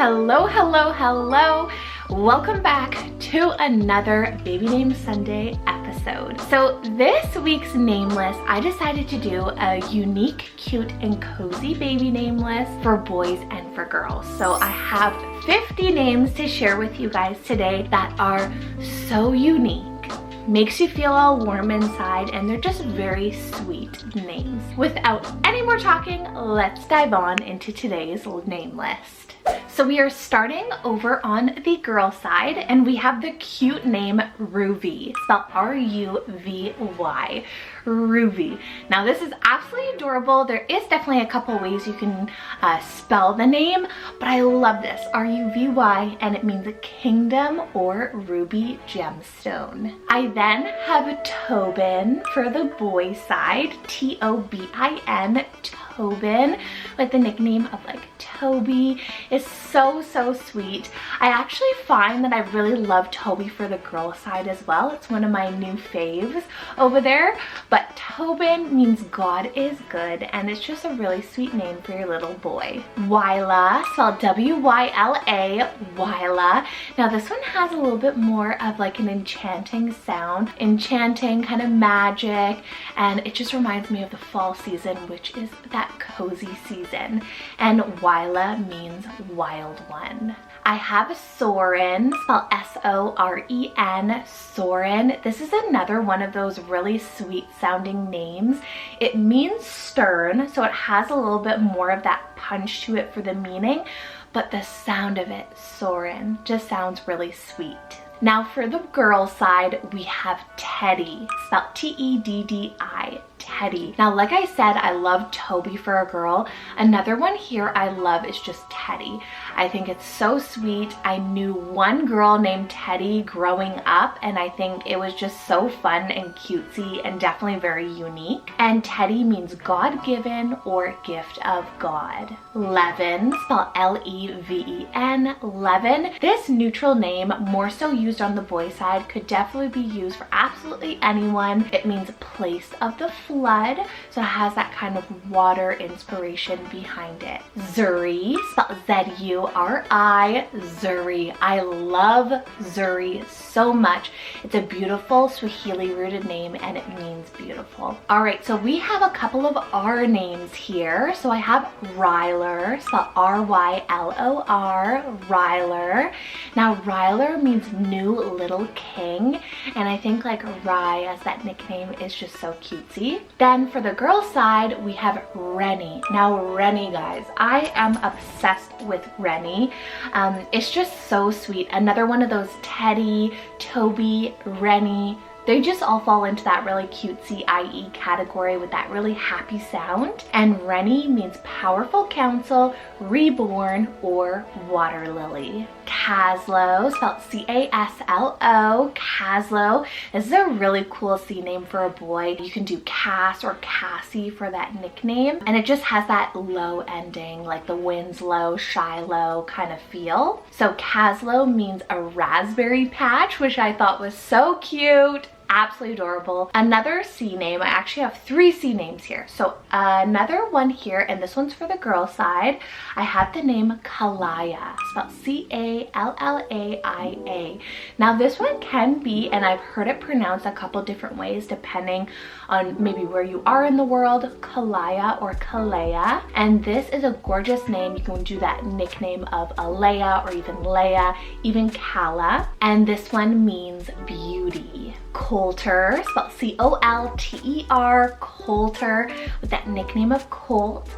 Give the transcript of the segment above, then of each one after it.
Hello, hello, hello. Welcome back to another Baby Name Sunday episode. So this week's name list, I decided to do a unique, cute, and cozy baby name list for boys and for girls. So I have 50 names to share with you guys today that are so unique, makes you feel all warm inside, and they're just very sweet names. Without any more talking, let's dive on into today's name list. So we are starting over on the girl side, and we have the cute name Ruby, spelled R-U-V-Y. Ruby. Now this is absolutely adorable. There is definitely a couple ways you can spell the name, but I love this, R-U-V-Y, and it means a kingdom or ruby gemstone. I then have Tobin for the boy side, T-O-B-I-N, Tobin, with the nickname of like Toby. Is so sweet. I actually find that I really love Toby for the girl side as well. It's one of my new faves over there. But Tobin means God is good, and it's just a really sweet name for your little boy. Wyla, spelled W-Y-L-A, Wyla. Now this one has a little bit more of like an enchanting sound, enchanting, kind of magic, and it just reminds me of the fall season, which is that cozy season. And Wyla means wild one. I have Soren, spelled S-O-R-E-N, Soren. This is another one of those really sweet sounding names. It means stern, so it has a little bit more of that punch to it for the meaning, but the sound of it, Soren, just sounds really sweet. Now for the girl side, we have Teddy, spelled T-E-D-D-I, Teddy. Now like I said, I love Toby for a girl. Another one here I love is just Teddy. I think it's so sweet. I knew one girl named Teddy growing up, and I think it was just so fun and cutesy and definitely very unique. And Teddy means God-given or gift of God. Levin, spelled L-E-V-E-N, Levin. This neutral name, more so used on the boy side, could definitely be used for absolutely anyone. It means place of the flood, so it has that kind of water inspiration behind it. Zuri, spelled Z-U-R-I, Zuri. I love Zuri so much. It's a beautiful Swahili rooted name, and it means beautiful. All right, so we have a couple of R names here. So I have Ryler, spelled R-Y-L-O-R, Ryler. Now Ryler means new little king, and I think like Rye as that nickname is just so cutesy. Then for the girl side, we have Rennie. Now Rennie, guys, I am obsessed with Rennie. It's just so sweet. Another one of those Teddy, Toby, Rennie, they just all fall into that really cutesy IE category with that really happy sound. And Rennie means powerful counsel, reborn, or water lily. Caslo, spelled C-A-S-L-O, Caslo. This is a really cool C name for a boy. You can do Cass or Cassie for that nickname. And it just has that low ending, like the Winslow, Shiloh kind of feel. So Caslo means a raspberry patch, which I thought was so cute. Absolutely adorable. Another C name, I actually have 3 C names here. So another one here, and this one's for the girl side. I have the name Kalaya, spelled C-A-L-L-A-I-A. Now this one can be, and I've heard it pronounced a couple different ways depending on maybe where you are in the world, Kalaya or Kalea. And this is a gorgeous name. You can do that nickname of Alea or even Leia, even Kala. And this one means beauty. Coulter, spelled C-O-L-T-E-R, Coulter, with that nickname of Colt.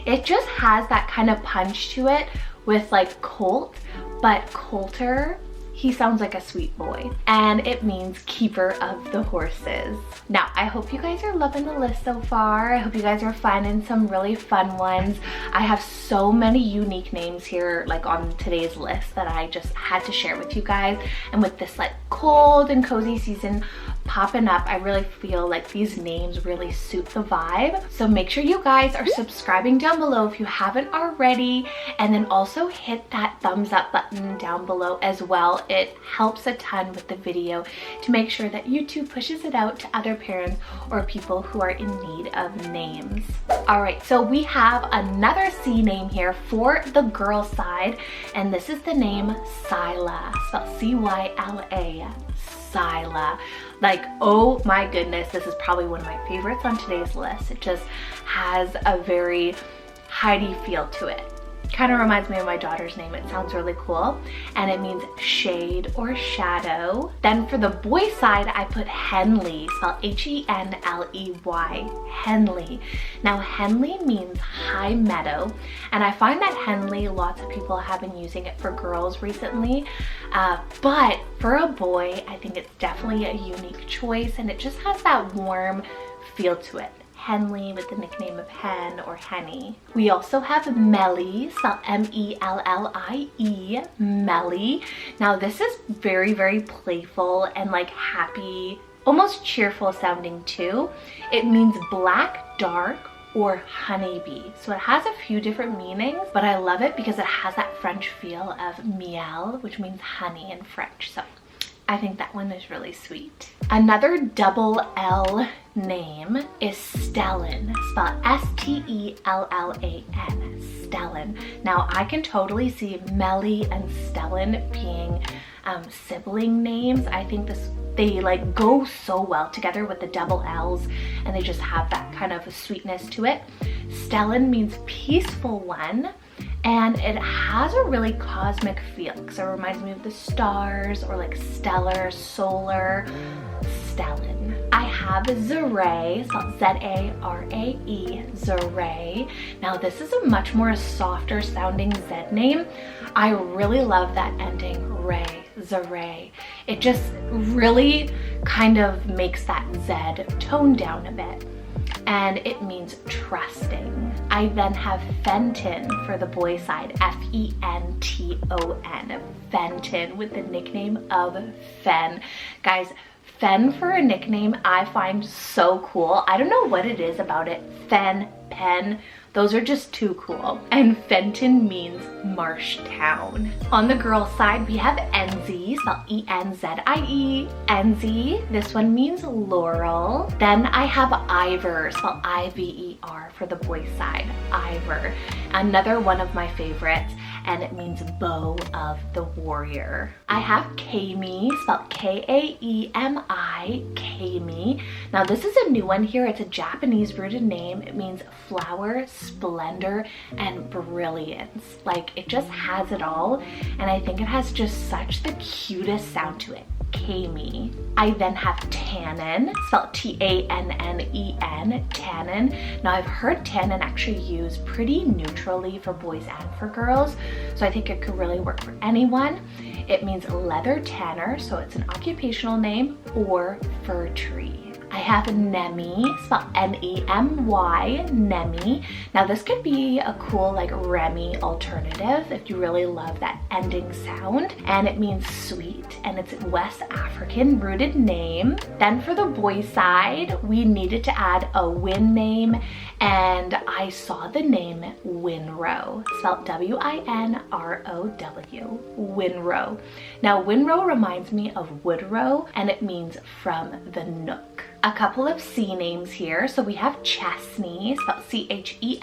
It just has that kind of punch to it with like Colt, but Coulter, he sounds like a sweet boy, and it means keeper of the horses. Now, I hope you guys are loving the list so far. I hope you guys are finding some really fun ones. I have so many unique names here, like on today's list, that I just had to share with you guys. And with this like cold and cozy season, popping up. I really feel like these names really suit the vibe. So make sure you guys are subscribing down below if you haven't already, and then also hit that thumbs up button down below as well. It helps a ton with the video to make sure that YouTube pushes it out to other parents or people who are in need of names. All right, so we have another C name here for the girl side, and this is the name Scylla, spelled C-Y-L-A, Scylla. Like, oh my goodness, this is probably one of my favorites on today's list. It just has a very Heidi feel to it. Kind of reminds me of my daughter's name. It sounds really cool, and it means shade or shadow. Then for the boy side, I put Henley, spelled H-E-N-L-E-Y, Henley. Now Henley means high meadow, and I find that Henley, lots of people have been using it for girls recently, but for a boy, I think it's definitely a unique choice, and it just has that warm feel to it. Henley with the nickname of Hen or Henny. We also have Mellie, spelled M-E-L-L-I-E, Mellie. Now this is very, very playful and like happy, almost cheerful sounding too. It means black, dark, or honeybee. So it has a few different meanings, but I love it because it has that French feel of miel, which means honey in French. So I think that one is really sweet. Another double L name is Stellan, spelled S-T-E-L-L-A-N, Stellan. Now I can totally see Mellie and Stellan being sibling names. I think they like go so well together with the double L's, and they just have that kind of a sweetness to it. Stellan means peaceful one, and it has a really cosmic feel because it reminds me of the stars, or like stellar, solar. Stellan. I have Zarae, spelled Z-A-R-A-E, Zarae. Now this is a much more softer sounding Z name. I really love that ending, Ray, Zarae. It just really kind of makes that Z tone down a bit, and it means trusting. I then have Fenton for the boy side, F-E-N-T-O-N, Fenton with the nickname of Fen. Guys, Fen for a nickname I find so cool. I don't know what it is about it. Fen, Pen, those are just too cool. And Fenton means marsh town. On the girl side, we have Enzie, spelled E-N-Z-I-E, Enzie. This one means laurel. Then I have Ivor, spelled I-V-E-R for the boy side, Ivor. Another one of my favorites, and it means bow of the warrior. I have Kami, spelled K-A-E-M-I, Kami. Now this is a new one here. It's a Japanese rooted name. It means flower, splendor, and brilliance. Like, it just has it all, and I think it has just such the cutest sound to it. Kami. I then have Tannen, spelled T-A-N-N-E-N, Tannen. Now I've heard Tannen actually used pretty neutrally for boys and for girls, so I think it could really work for anyone. It means leather tanner, so it's an occupational name, or fir tree. I have Nemi, spelled N-E-M-Y, Nemi. Now this could be a cool like Remy alternative if you really love that ending sound, and it means sweet, and it's a West African rooted name. Then for the boy side, we needed to add a Win name, and I saw the name Winrow, spelled W-I-N-R-O-W, Winrow. Now Winrow reminds me of Woodrow, and it means from the nook. A couple of C names here. So we have Chesney, spelled C-H-E-S-N-E-Y,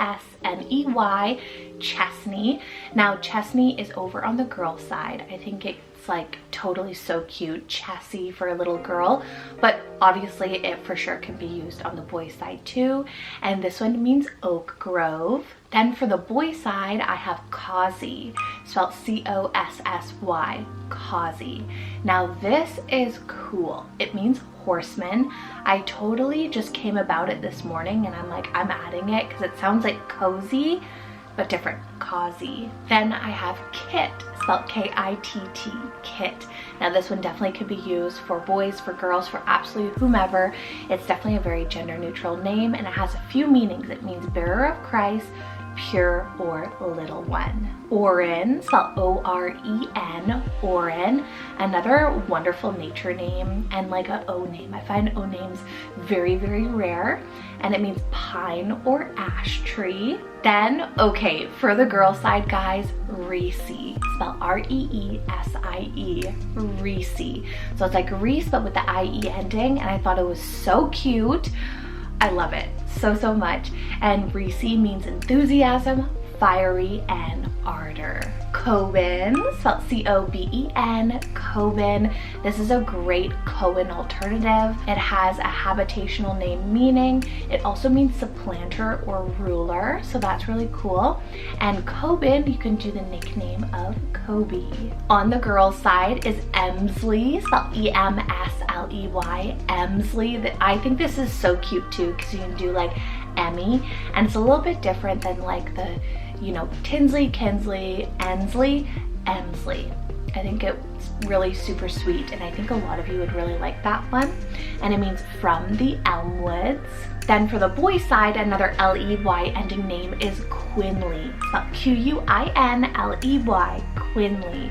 Chesney. Now Chesney is over on the girl side. I think it's like totally so cute, Chessie for a little girl, but obviously it for sure can be used on the boy side too. And this one means oak grove. Then for the boy side, I have Cossy, spelled C-O-S-S-Y, Cossy. Now this is cool. It means horseman. I totally just came about it this morning, and I'm like, I'm adding it because it sounds like cozy, but different, Cozy. Then I have Kit, spelled K-I-T-T, Kit. Now this one definitely could be used for boys, for girls, for absolutely whomever. It's definitely a very gender neutral name, and it has a few meanings. It means bearer of Christ, pure or little one. Oren, spelled O-R-E-N, Oren, another wonderful nature name and like a O name. I find O names very, very rare, and it means pine or ash tree. Then, okay, for the girl side, guys, Reese, spelled R-E-E-S-I-E, Reese. So it's like Reese, but with the I-E ending, and I thought it was so cute. I love it so much. And Reese means enthusiasm, fiery, and ardor. Coben, spelled C-O-B-E-N, Coben. This is a great Cohen alternative. It has a habitational name meaning. It also means supplanter or ruler, so that's really cool. And Coben, you can do the nickname of Kobe. On the girls' side is Emsley, spelled E-M-S-L-E-Y, Emsley. I think this is so cute too, because you can do like Emmy, and it's a little bit different than like the, you know, Tinsley, Kinsley, Ensley, Emsley. I think it's really super sweet, and I think a lot of you would really like that one. And it means from the Elmwoods. Then for the boy side, another L-E-Y ending name is Quinley, spelled Q-U-I-N-L-E-Y, Quinley.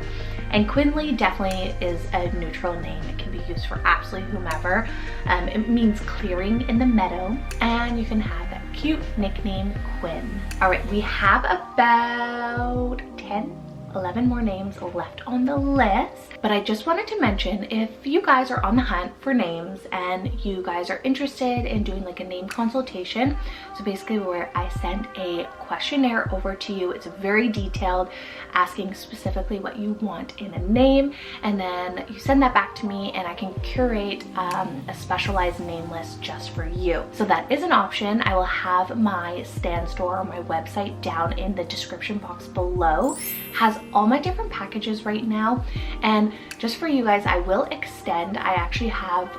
And Quinley definitely is a neutral name. It can be used for absolutely whomever. It means clearing in the meadow, and you can have that cute nickname, Quinn. All right, we have about 11 more names left on the list, but I just wanted to mention, if you guys are on the hunt for names and you guys are interested in doing like a name consultation, so basically where I send a questionnaire over to you, it's very detailed, asking specifically what you want in a name, and then you send that back to me and I can curate a specialized name list just for you. So that is an option. I will have my Stan store or my website down in the description box below. Has all my different packages right now, and just for you guys, I will extend. I actually have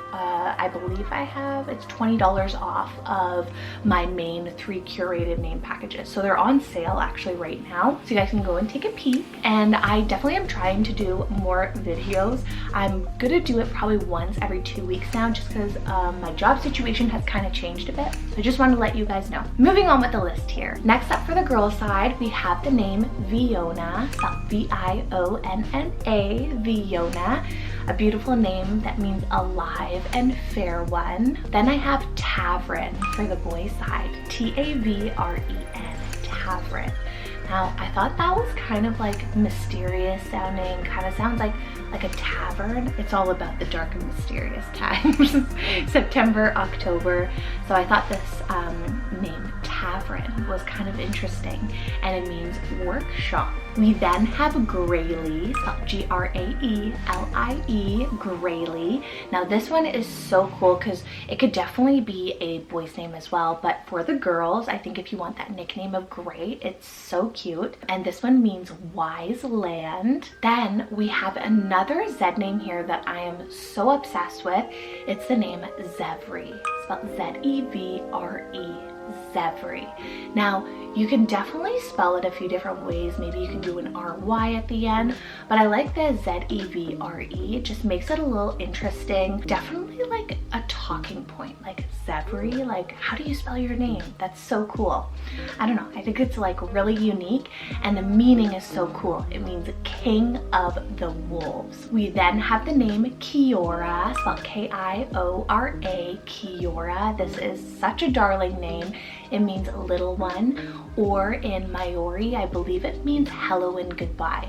I believe I have, it's $20 off of my main 3 curated name packages, so they're on sale actually right now, so you guys can go and take a peek. And I definitely am trying to do more videos. I'm gonna do it probably once every 2 weeks now, just because my job situation has kind of changed a bit, so I just wanted to let you guys know. Moving on with the list here. Next up for the girls side, we have the name Viona, spelled V-I-O-N-N-A, Viona, a beautiful name that means alive and fair one. Then I have Tavren for the boy side, T-A-V-R-E-N, Tavren. Now, I thought that was kind of like mysterious sounding, kind of sounds like a tavern. It's all about the dark and mysterious times, September, October. So I thought this name Tavern was kind of interesting, and it means workshop. We then have Grayley, spelled G-R-A-E-L-I-E, Grayley. Now this one is so cool because it could definitely be a boy's name as well, but for the girls, I think if you want that nickname of Gray, it's so cute. And this one means wise land. Then we have another Z name here that I am so obsessed with. It's the name Zevri, spelled Z-E-V-R-E, Zevri. Now, you can definitely spell it a few different ways. Maybe you can do an R-Y at the end, but I like the Z-E-V-R-E. It just makes it a little interesting. Definitely like a talking point, like Zevri, like how do you spell your name? That's so cool. I don't know, I think it's like really unique, and the meaning is so cool. It means king of the wolves. We then have the name Kiora, spelled K-I-O-R-A, Kiora. This is such a darling name. It means little one, or in Maori, I believe it means hello and goodbye.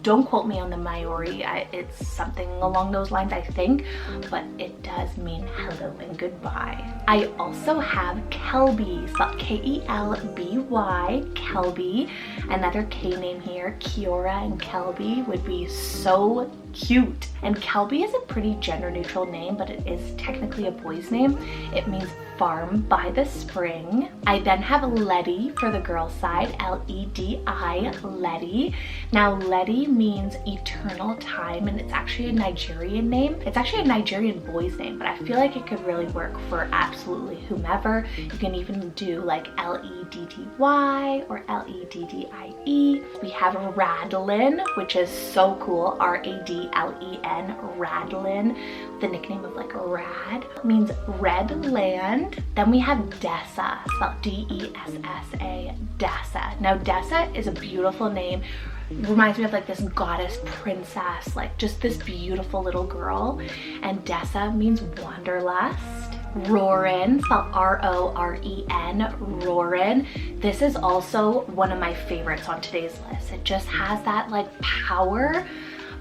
Don't quote me on the Maori, it's something along those lines, I think, but it does mean hello and goodbye. I also have Kelby, spelled K-E-L-B-Y, Kelby. Another K name here, Kiora and Kelby would be so cute. And Kelby is a pretty gender neutral name, but it is technically a boy's name. It means farm by the spring. I then have Letty for the girls side, L-E-D-I, Letty. Now Letty means eternal time, and it's actually a Nigerian name. It's actually a Nigerian boy's name, but I feel like it could really work for absolutely whomever. You can even do like L-E-D-D-Y or L-E-D-D-I-E. We have Radlin, which is so cool, R-A-D-L-E-N, Radlin. The nickname of like rad, means red land. Then we have Dessa, spelled spelled D-E-S-S-A, Dessa. Now Dessa is a beautiful name. Reminds me of like this goddess princess, like just this beautiful little girl. And Dessa means wanderlust. Roren, spelled R-O-R-E-N, Roren. This is also one of my favorites on today's list. It just has that like power,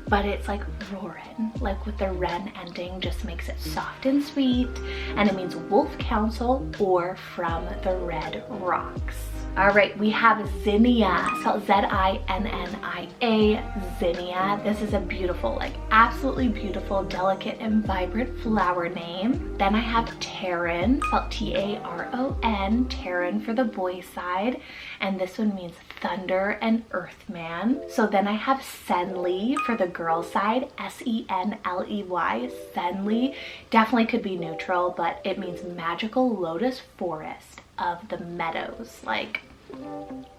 but it's like Roren, like with the Ren ending, just makes it soft and sweet. And it means wolf council or from the red rocks. All right, we have Zinnia, spelled Z-I-N-N-I-A, Zinnia. This is a beautiful, like absolutely beautiful, delicate and vibrant flower name. Then I have Taron, spelled T-A-R-O-N, Taron for the boy side. And this one means thunder and earthman. So then I have Senli for the girl side, S-E-N-L-E-Y, Senli. Definitely could be neutral, but it means magical lotus forest of the meadows. Like,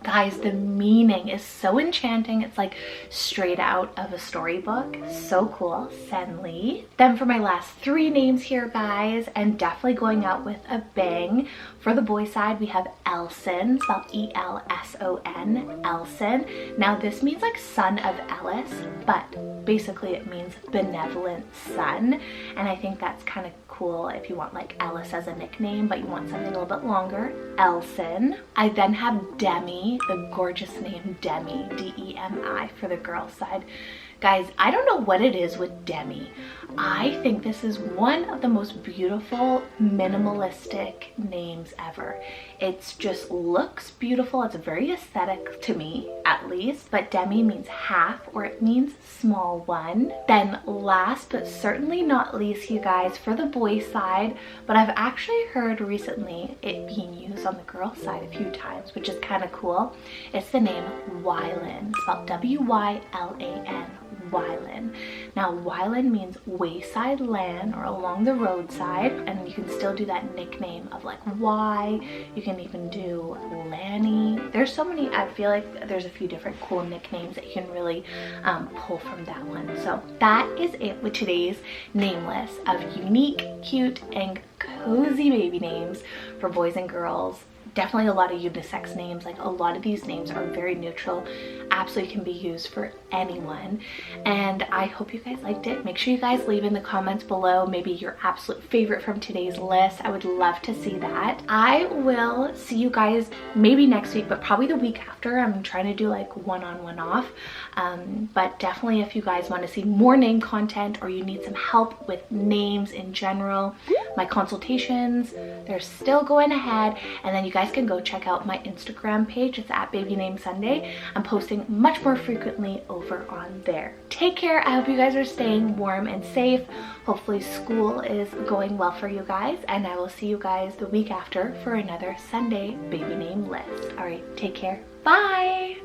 guys, the meaning is so enchanting. It's like straight out of a storybook. So cool. Senli. Then for my last three names here, guys, and definitely going out with a bang. For the boy side, we have Elson, spelled E-L-S-O-N, Elson. Now this means like son of Ellis, but basically it means benevolent son. And I think that's kind of cool if you want like Ellis as a nickname, but you want something a little bit longer. Elson. I then have Demi, the gorgeous name Demi, D-E-M-I for the girl side. Guys, I don't know what it is with Demi. I think this is one of the most beautiful minimalistic names ever. It's just looks beautiful. It's very aesthetic to me, at least. But Demi means half, or it means small one. Then last but certainly not least, you guys, for the boy side, but I've actually heard recently it being used on the girl side a few times, which is kind of cool. It's the name Wylan, spelled W-Y-L-A-N. Wylan. Now Wylan means wayside land or along the roadside, and you can still do that nickname of like Y. You can even do Lanny. There's so many. I feel like there's a few different cool nicknames that you can really pull from that one. So that is it with today's name list of unique, cute, and cozy baby names for boys and girls. Definitely a lot of unisex names. Like a lot of these names are very neutral, absolutely can be used for anyone. And I hope you guys liked it. Make sure you guys leave in the comments below maybe your absolute favorite from today's list. I would love to see that. I will see you guys maybe next week, but probably the week after. I'm trying to do like one on, one off. But definitely if you guys want to see more name content or you need some help with names in general, my consultations, they're still going ahead. And then you guys can go check out my Instagram page. It's at @babynamesunday. I'm posting much more frequently over on there. Take care. I hope you guys are staying warm and safe. Hopefully school is going well for you guys, and I will see you guys the week after for another Sunday baby name list. All right, take care. Bye.